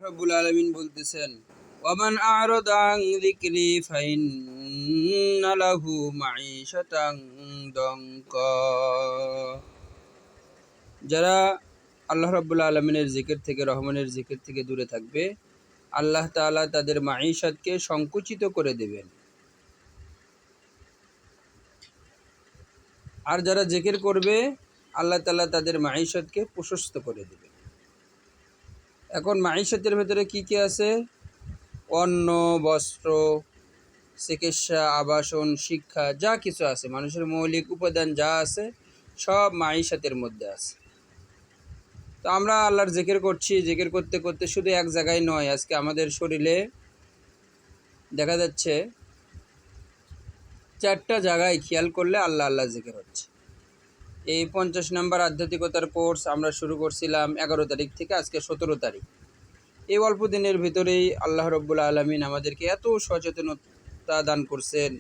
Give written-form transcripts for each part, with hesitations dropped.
রব্বুল আলামিন বলতেছেন, ওয়ামান আ'রাদা আন যিকরি ফাইন্না লাহু মাঈশাতান দনকা। যারা আল্লাহ রাব্বুল আলামিনের জিকির থেকে, রহমানের জিকির থেকে দূরে থাকবে, আল্লাহ তাআলা তাদের মাঈশাতকে সংকুচিত করে দেবেন। আর যারা জিকির করবে, আল্লাহ তাআলা তাদের মাঈশাতকে প্রশস্ত করে দেবেন। এখন মাঈশাতের ভেতরে কি কি আছে? অন্ন, বস্ত্র, চিকিৎসা, আবাসন, শিক্ষা, যা কিছু আছে, মানুষের মৌলিক উপাদান যা আছে সব মাঈশাতের মধ্যে আছে। তো আমরা আল্লাহর জিকির করছি, জিকির করতে করতে শুধু এক জায়গায় নয়, আজকে আমাদের শরীরে দেখা যাচ্ছে 4টা জায়গায় খেয়াল করলে আল্লাহ আল্লাহ জিকির হচ্ছে। এই 50 নম্বর আধ্যাত্মিকতার কোর্স আমরা শুরু করছিলাম 11 তারিখ থেকে, আজকে 17 তারিখ। এই অল্প দিনের ভিতরেই আল্লাহ রব্বুল আলামিন আমাদেরকে এত সচেতনতা দান করছেন,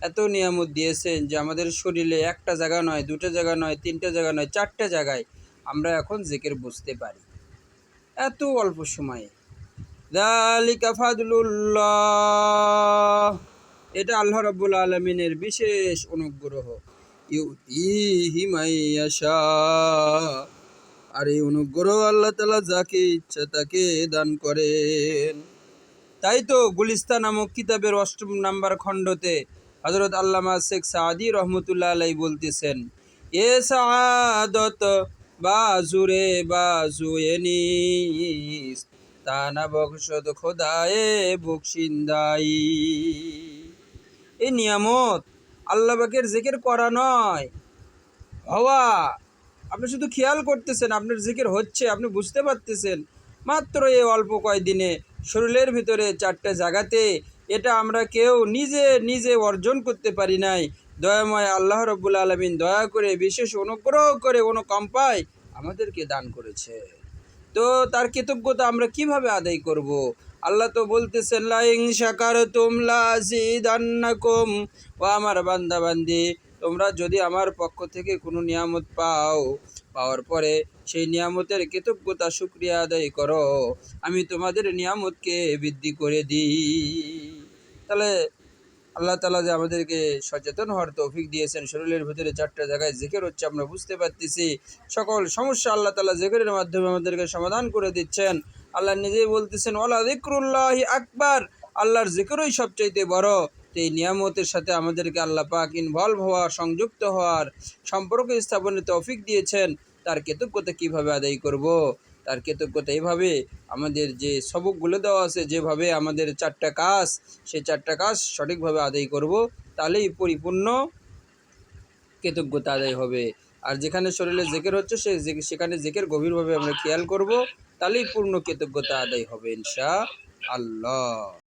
এত নিয়ামত দিয়েছেন যে আমাদের শরীরে একটা জায়গা নয়, 2টা জায়গা নয়, 3টা জায়গা নয়, 4টা জায়গায় আমরা এখন জিকির বুঝতে পারি এত অল্প সময়ে। যালিকা ফাদলুল্লাহ, এটা আল্লাহ রাব্বুল আলামিনের বিশেষ অনুগ্রহ। ইউতিহি মাইয়াশা, আর এই অনুগ্রহ আল্লাহ তাআলা যাকে ইচ্ছা তাকে দান করেন। তাই তো গুলিস্তান নামক কিতাবের 8ম নাম্বার খণ্ডতে হযরত আল্লামা শেখ সাদি রহমতুল্লাহ আলাইহি বলতেছেন, এ সাআদত বাজুরে বাজুয়ে নিস, তানা বখশদ খোদায়ে বখশিন্দাই। এই নিয়ামত আল্লাহ পাকের জিকির করা নয়, হওয়া। আপনি শুধু খেয়াল করতেছেন, আপনার জিকির হচ্ছে, আপনি বুঝতে পারতেছেন মাত্র এই অল্প কয়েকদিনে শরীরের ভিতরে 4টা জায়গাতে। এটা আমরা কেউ নিজে নিজে অর্জন করতে পারি নাই, দয়াময় আল্লাহ রব্বুল আলামিন দয়া করে, বিশেষ অনুগ্রহ করে, অনুকম্পায় আমাদেরকে দান করেছে। তো তার কৃতজ্ঞতা আমরা কিভাবে আদায় করব? আল্লাহ তো বলতেছেন, লা ইন শাকারতুম লাযিদান্নাকুম, ও আমার বান্দা বান্দি, তোমরা যদি আমার পক্ষ থেকে কোনো নিয়ামত পাওয়ার পরে সেই নিয়ামতের কৃতজ্ঞতা শুকরিয়া আদায় করো, আমি তোমাদের নিয়ামতকে বৃদ্ধি করে দিই। তাহলে আল্লাহ তাআলা যে আমাদেরকে সচেতন হওয়ার তৌফিক দিয়েছেন, শরীরের ভিতরে 4টা জায়গায় জিকির হচ্ছে, আমরা বুঝতে পারতেছি। সকল সমস্যা আল্লাহ তাআলা জিকিরের মাধ্যমে আমাদেরকে সমাধান করে দিচ্ছেন। আল্লাহ নিজেই বলতেছেন, ওয়ালা যিকরুল্লাহি আকবার, আল্লাহর জিকিরই সবচাইতে বড়। তো এই নিয়ামতের সাথে আমাদেরকে আল্লাহ পাক ইনভলভ হওয়া, সংযুক্ত হওয়ার, সম্পর্ক স্থাপনের তৌফিক দিয়েছেন। তার কৃতজ্ঞতা কিভাবে আদায় করব? তার কৃতজ্ঞতা এইভাবে, আমাদের যে সবকগুলো দেওয়া আছে, যেভাবে আমাদের 4টা কাজ, সেই 4টা কাজ সঠিকভাবে আদায় করব, তাহলেই পরিপূর্ণ কৃতজ্ঞতা আদায় হবে। আর যেখানে শরীরে জিকির হচ্ছে সেখানে জিকির গভীরভাবে আমরা খেয়াল করব, তাহলেই পূর্ণ কৃতজ্ঞতা আদায় হবে ইনশাআল্লাহ।